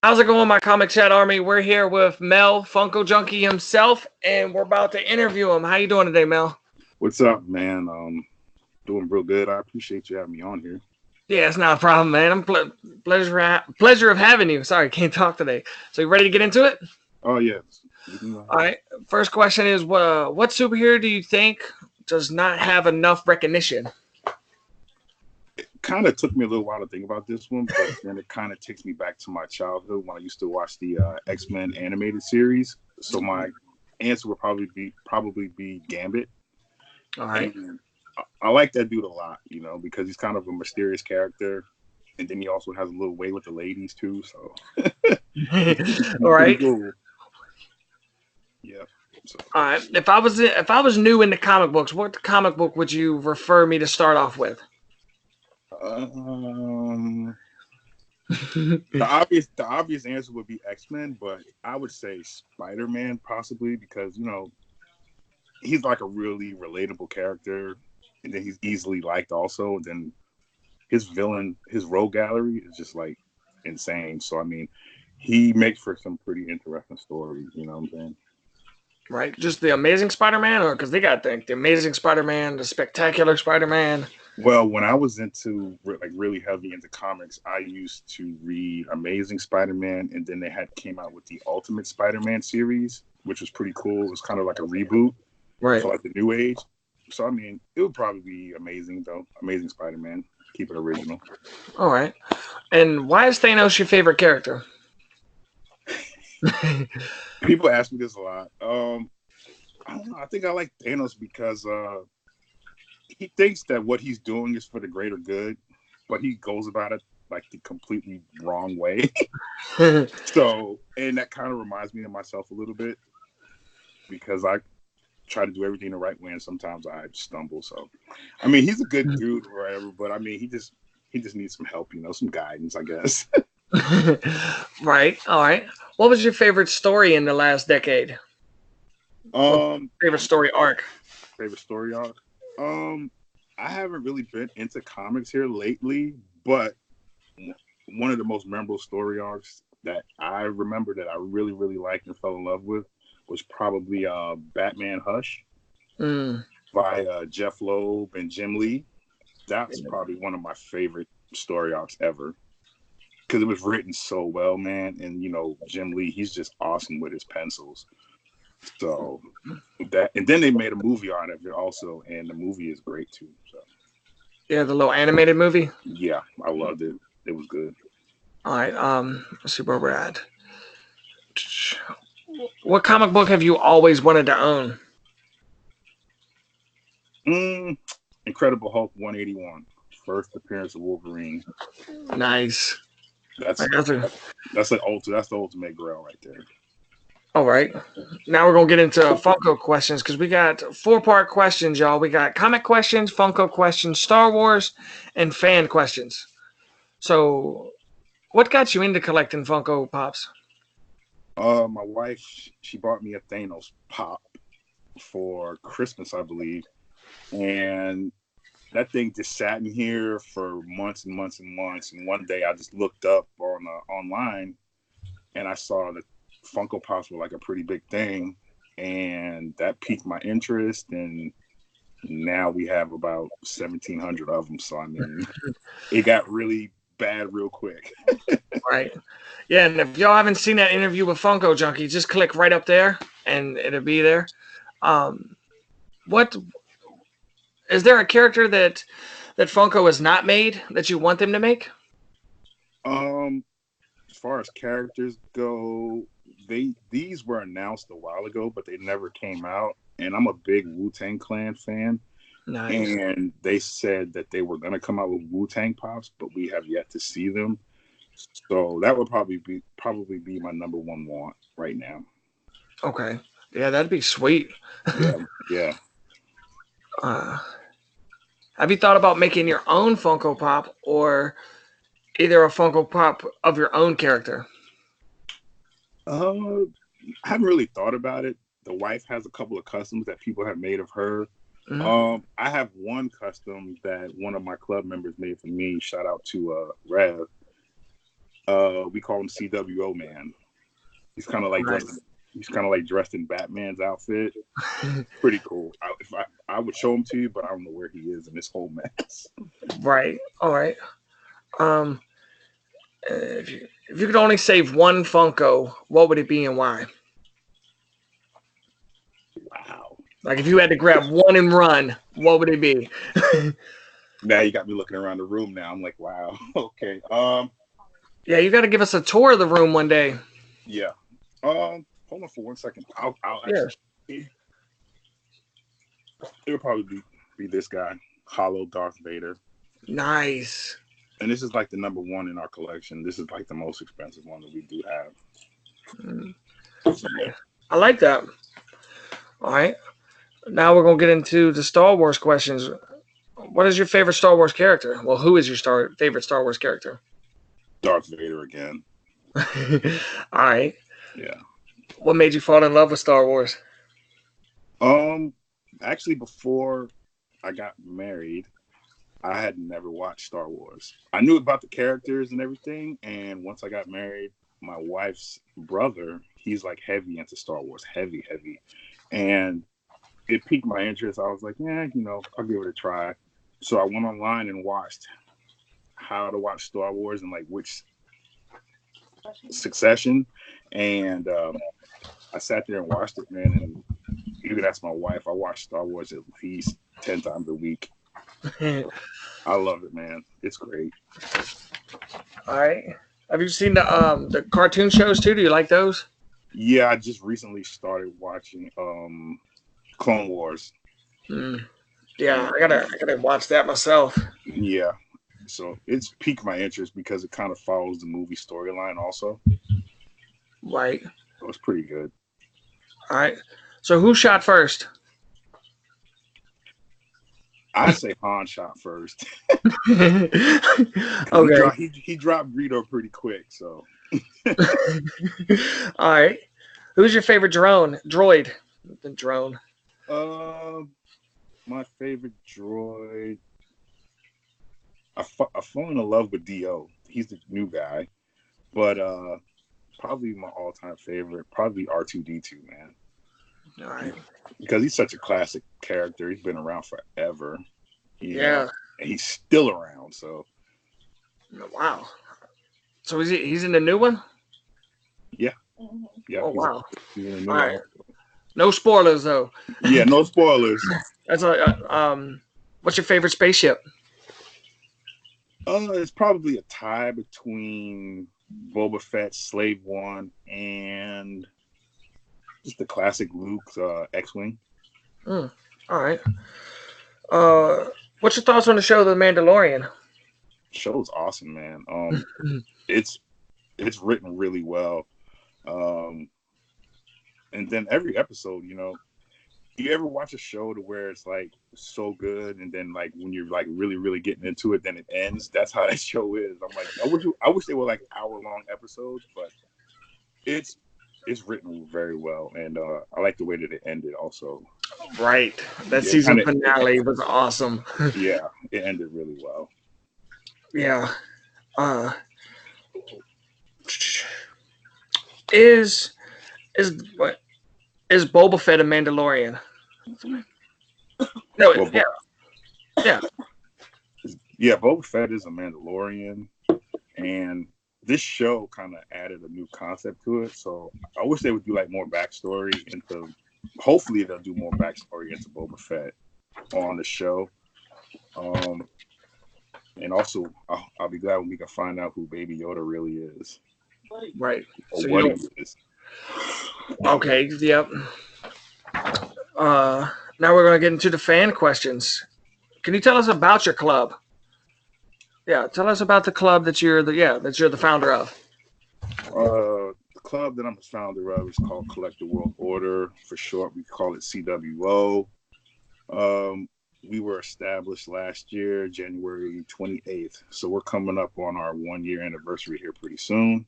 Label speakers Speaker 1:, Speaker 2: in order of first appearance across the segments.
Speaker 1: How's it going, my comic chat army? We're here with Mel, Funko Junkie himself, and we're about to interview him. How you doing today, Mel?
Speaker 2: What's up, man? Doing real good. I appreciate you having me on here.
Speaker 1: Yeah, it's not a problem, man. I'm pleasure of having you. Sorry, can't talk today. So you ready to get into it?
Speaker 2: Oh yes.
Speaker 1: All right. First question is, what superhero do you think does not have enough recognition?
Speaker 2: It kind of took me a little while to think about this one, but then it kind of takes me back to my childhood when I used to watch the X-Men animated series. So my answer would probably be Gambit.
Speaker 1: All right.
Speaker 2: And I like that dude a lot, because he's kind of a mysterious character, and then he also has a little way with the ladies too. So
Speaker 1: All right.
Speaker 2: cool. Yeah. So.
Speaker 1: All right. If I was new into comic books, what comic book would you refer me to start off with?
Speaker 2: The obvious answer would be X-Men, but I would say SpiderMan possibly because he's like a really relatable character, and then he's easily liked also. And then his rogue gallery is just like insane. So I mean, he makes for some pretty interesting stories. You know what I'm saying?
Speaker 1: Right. Just the Amazing Spider-Man, or because they got the Amazing Spider-Man, the Spectacular Spider-Man.
Speaker 2: Well, when I was really heavy into comics, I used to read Amazing Spider-Man, and then they had came out with the Ultimate Spider-Man series, which was pretty cool. It was kind of like a reboot
Speaker 1: Right.
Speaker 2: for like the new age. So I mean, it would probably be Amazing though. Amazing Spider-Man. Keep it original.
Speaker 1: All right. And why is Thanos your favorite character?
Speaker 2: People ask me this a lot. I don't know. I think I like Thanos because he thinks that what he's doing is for the greater good, but he goes about it like the completely wrong way. So, and that kind of reminds me of myself a little bit because I try to do everything the right way, and sometimes I stumble. So, I mean, he's a good dude or whatever, but I mean, he just needs some help, some guidance, I guess.
Speaker 1: Right. All right. What was your favorite story in the last decade? Favorite story arc?
Speaker 2: Favorite story arc? I haven't really been into comics here lately, but one of the most memorable story arcs that I remember that I really, really liked and fell in love with was probably Batman Hush by Jeff Loeb and Jim Lee. That's probably one of my favorite story arcs ever because it was written so well, man. And Jim Lee, he's just awesome with his pencils. So that, and then they made a movie out of it also, and the movie is great too. So
Speaker 1: yeah, the little animated movie.
Speaker 2: Yeah, I loved it. It was good.
Speaker 1: All right. Let's see where we're at. What comic book have you always wanted to own?
Speaker 2: Incredible Hulk 181, first appearance of Wolverine.
Speaker 1: Nice.
Speaker 2: That's the ultimate grail right there.
Speaker 1: All right. Now we're going to get into Funko questions because we got 4-part questions, y'all. We got comic questions, Funko questions, Star Wars, and fan questions. So, what got you into collecting Funko Pops?
Speaker 2: My wife, she bought me a Thanos pop for Christmas, I believe. And that thing just sat in here for months and months and months. And one day I just looked up online and I saw that Funko Pops were like a pretty big thing, and that piqued my interest. And now we have about 1,700 of them. So I mean, it got really bad real quick.
Speaker 1: Right. Yeah, and if y'all haven't seen that interview with Funko Junkie, just click right up there, and it'll be there. What is there a character that Funko has not made that you want them to make?
Speaker 2: As far as characters go, these were announced a while ago, but they never came out. And I'm a big Wu-Tang Clan fan.
Speaker 1: Nice.
Speaker 2: And they said that they were going to come out with Wu-Tang Pops, but we have yet to see them. So that would probably be my number one want right now.
Speaker 1: Okay. Yeah, that'd be sweet.
Speaker 2: Yeah.
Speaker 1: Have you thought about making your own Funko Pop or either a Funko Pop of your own character?
Speaker 2: I haven't really thought about it. The wife has a couple of customs that people have made of her. I have one custom that one of my club members made for me. Shout out to Rev. We call him CWO Man. He's kind of like
Speaker 1: Nice.
Speaker 2: dressed in Batman's outfit. Pretty cool. I would show him to you, but I don't know where he is in this whole mess.
Speaker 1: Right. All right. Um, if you could only save one Funko, what would it be and why?
Speaker 2: Wow.
Speaker 1: Like if you had to grab one and run, what would it be?
Speaker 2: Now you got me looking around the room. Now I'm like, wow. Okay.
Speaker 1: Yeah, you got to give us a tour of the room one day.
Speaker 2: Yeah. Hold on for 1 second. I'll
Speaker 1: Yeah.
Speaker 2: actually. It'll probably be this guy, Hollow Darth Vader.
Speaker 1: Nice.
Speaker 2: And this is like the number one in our collection. This is like the most expensive one that we do have.
Speaker 1: I like that. All right. Now we're going to get into the Star Wars questions. What is your favorite Star Wars character? Well, who is your favorite Star Wars character?
Speaker 2: Darth Vader again.
Speaker 1: All right.
Speaker 2: Yeah.
Speaker 1: What made you fall in love with Star Wars?
Speaker 2: Actually, before I got married, I had never watched Star Wars. I knew about the characters and everything, and once I got married, my wife's brother, he's like heavy into Star Wars, heavy, and it piqued my interest. I was like, yeah, I'll give it a try. So I went online and watched how to watch Star Wars and like which succession, and I sat there and watched it, man. And you could ask my wife. I watch Star Wars at least 10 times a week. I love it, man. It's great.
Speaker 1: All right. Have you seen the cartoon shows too? Do you like those?
Speaker 2: Yeah, I just recently started watching Clone Wars.
Speaker 1: Yeah, I gotta watch that myself.
Speaker 2: Yeah. So it's piqued my interest because it kind of follows the movie storyline also.
Speaker 1: Right.
Speaker 2: So it's pretty good.
Speaker 1: All right. So who shot first?
Speaker 2: I say Han shot first.
Speaker 1: Okay.
Speaker 2: He dropped Greedo pretty quick, so.
Speaker 1: All right. Who's your favorite droid? The drone.
Speaker 2: My favorite droid. I've fallen in love with Dio. He's the new guy, but probably my all-time favorite, probably R2-D2, man.
Speaker 1: All right.
Speaker 2: Because he's such a classic character. He's been around forever.
Speaker 1: Yeah.
Speaker 2: And he's still around. So.
Speaker 1: Wow. So he's in the new one?
Speaker 2: Yeah. Yeah.
Speaker 1: Oh wow.
Speaker 2: He's in the new
Speaker 1: All
Speaker 2: one.
Speaker 1: right. No spoilers though.
Speaker 2: Yeah, no spoilers.
Speaker 1: That's what's your favorite spaceship?
Speaker 2: It's probably a tie between Boba Fett, Slave One, and just the classic Luke's X-Wing.
Speaker 1: All right. What's your thoughts on the show The Mandalorian?
Speaker 2: Show's awesome, man. It's written really well. And then every episode, you ever watch a show to where it's like so good, and then like when you're like really, really getting into it, then it ends. That's how that show is. I'm like, I wish they were like hour-long episodes, but it's written very well, and I like the way that it ended also.
Speaker 1: Right, that season finale was awesome.
Speaker 2: Yeah, it ended really well.
Speaker 1: Yeah. Is Boba Fett a Mandalorian? No,
Speaker 2: well,
Speaker 1: yeah.
Speaker 2: Yeah, Boba Fett is a Mandalorian, and this show kind of added a new concept to it. So I wish they would do like more backstory into. Hopefully, they'll do more backstory into Boba Fett on the show. And also, I'll be glad when we can find out who Baby Yoda really is.
Speaker 1: Right.
Speaker 2: Or
Speaker 1: so
Speaker 2: what he is.
Speaker 1: Okay. Yep. Now we're going to get into the fan questions. Can you tell us about your club? Yeah, tell us about the club that you're the founder of.
Speaker 2: The club that I'm the founder of is called Collective World Order. For short, we call it CWO. We were established last year, January 28th. So we're coming up on our 1-year anniversary here pretty soon.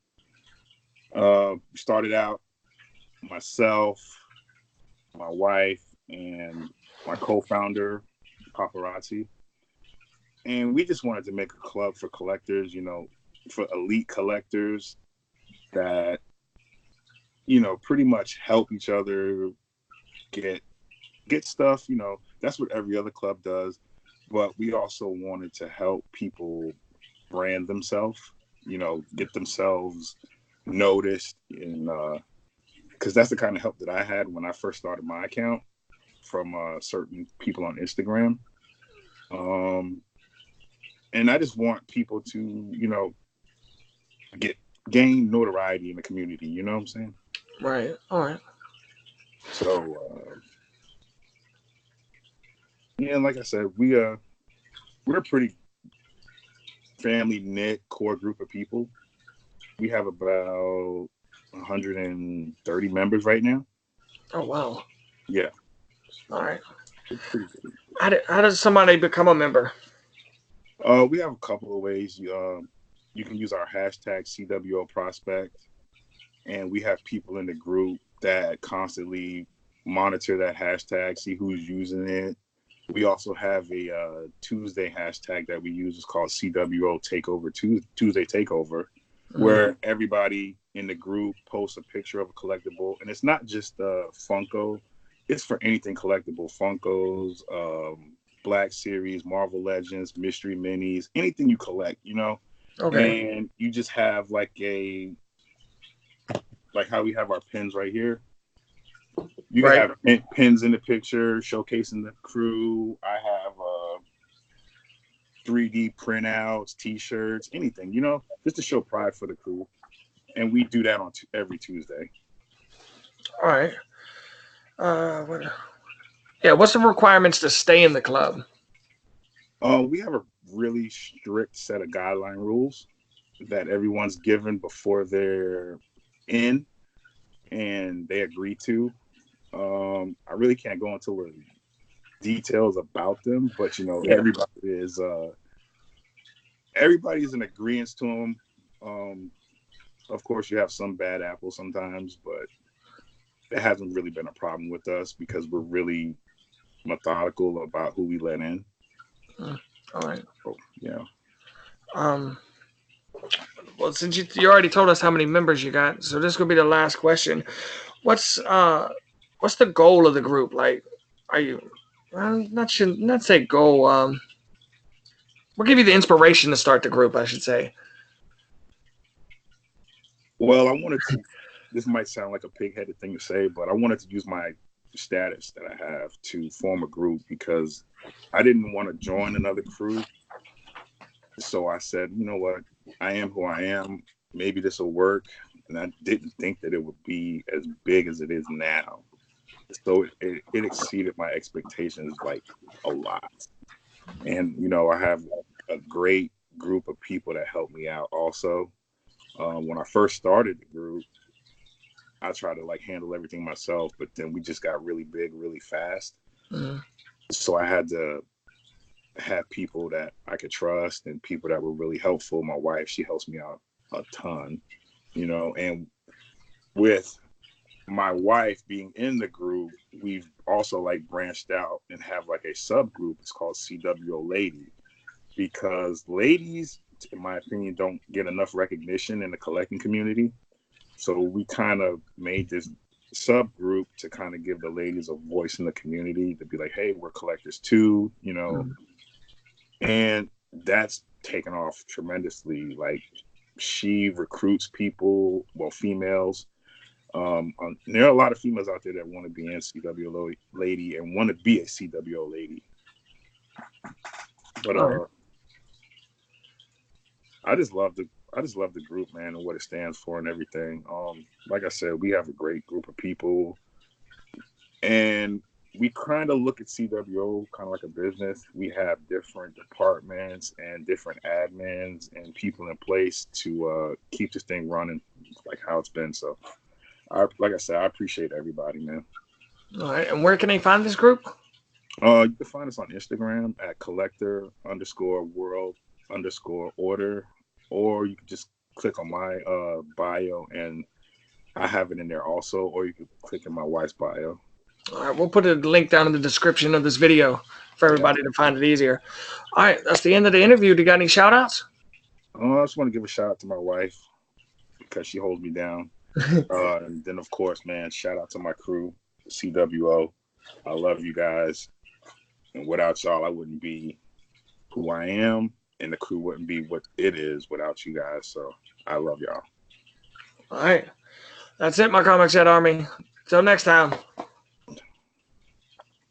Speaker 2: We started out myself, my wife, and my co-founder, Paparazzi. And we just wanted to make a club for collectors. for elite collectors that, you know, pretty much help each other get stuff. You know, that's what every other club does. But we also wanted to help people brand themselves, you know, get themselves noticed, and because that's the kind of help that I had when I first started my account from certain people on Instagram. And I just want people to, you know, gain notoriety in the community. You know what I'm saying?
Speaker 1: Right. All right.
Speaker 2: So yeah, like I said, we're a pretty family knit core group of people. We have about 130 members right now.
Speaker 1: Oh wow.
Speaker 2: Yeah.
Speaker 1: All right.
Speaker 2: It's pretty good.
Speaker 1: How does somebody become a member?
Speaker 2: We have a couple of ways. You can use our hashtag CWO Prospect, and we have people in the group that constantly monitor that hashtag, see who's using it. We also have a Tuesday hashtag that we use. It's called CWO Takeover Tuesday Takeover, where everybody in the group posts a picture of a collectible, and it's not just Funko. It's for anything collectible: Funkos, Black Series, Marvel Legends, Mystery Minis, anything you collect, you know.
Speaker 1: Okay.
Speaker 2: And you just have like how we have our pins right here. You can have pins in the picture showcasing the crew. I have 3D printouts, T-shirts, anything, you know, just to show pride for the crew. And we do that on every Tuesday.
Speaker 1: All right. What's the requirements to stay in the club?
Speaker 2: We have a really strict set of guideline rules that everyone's given before they're in, and they agree to. I really can't go into the details about them, but you know, everybody's in agreement to them. Of course, you have some bad apples sometimes, but it hasn't really been a problem with us because we're really methodical about who we let in.
Speaker 1: All right.
Speaker 2: So, yeah.
Speaker 1: Well, since you already told us how many members you got, so this could be the last question. What's the goal of the group? Like, are you not say goal? What give you the inspiration to start the group? I should say.
Speaker 2: Well, I wanted to. This might sound like a pig-headed thing to say, but I wanted to use my status that I have to form a group because I didn't want to join another crew. So I said, you know what? I am who I am. Maybe this will work. And I didn't think that it would be as big as it is now. So it exceeded my expectations like a lot. And, you know, I have a great group of people that help me out also. When I first started the group, I tried to like handle everything myself, but then we just got really big really fast. So I had to have people that I could trust and people that were really helpful. My wife, she helps me out a ton, you know, and with my wife being in the group, we've also like branched out and have like a subgroup. It's called CWO Lady, because ladies, in my opinion, don't get enough recognition in the collecting community. So we kind of made this subgroup to kind of give the ladies a voice in the community to be like, hey, we're collectors too, you know. And that's taken off tremendously. Like, she recruits people, well, females. There are a lot of females out there that want to be in CWO Lady and want to be a CWO Lady. But I just love the group, man, and what it stands for and everything. Like I said, we have a great group of people, and we kind of look at CWO kind of like a business. We have different departments and different admins and people in place to keep this thing running like how it's been. So, like I said, I appreciate everybody, man.
Speaker 1: All right, and where can they find this group?
Speaker 2: You can find us on Instagram at collector_world_order, or you can just click on my bio and I have it in there also, or you can click in my wife's bio.
Speaker 1: All right, we'll put a link down in the description of this video for everybody to find it easier. All right, that's the end of the interview. Do you got any shout outs?
Speaker 2: I just want to give a shout out to my wife because she holds me down. And then, of course, man, shout out to my crew, CWO. I love you guys. And without y'all, I wouldn't be who I am, and the crew wouldn't be what it is without you guys. So I love y'all.
Speaker 1: All right. That's it, my Comics Head Army. Till next time.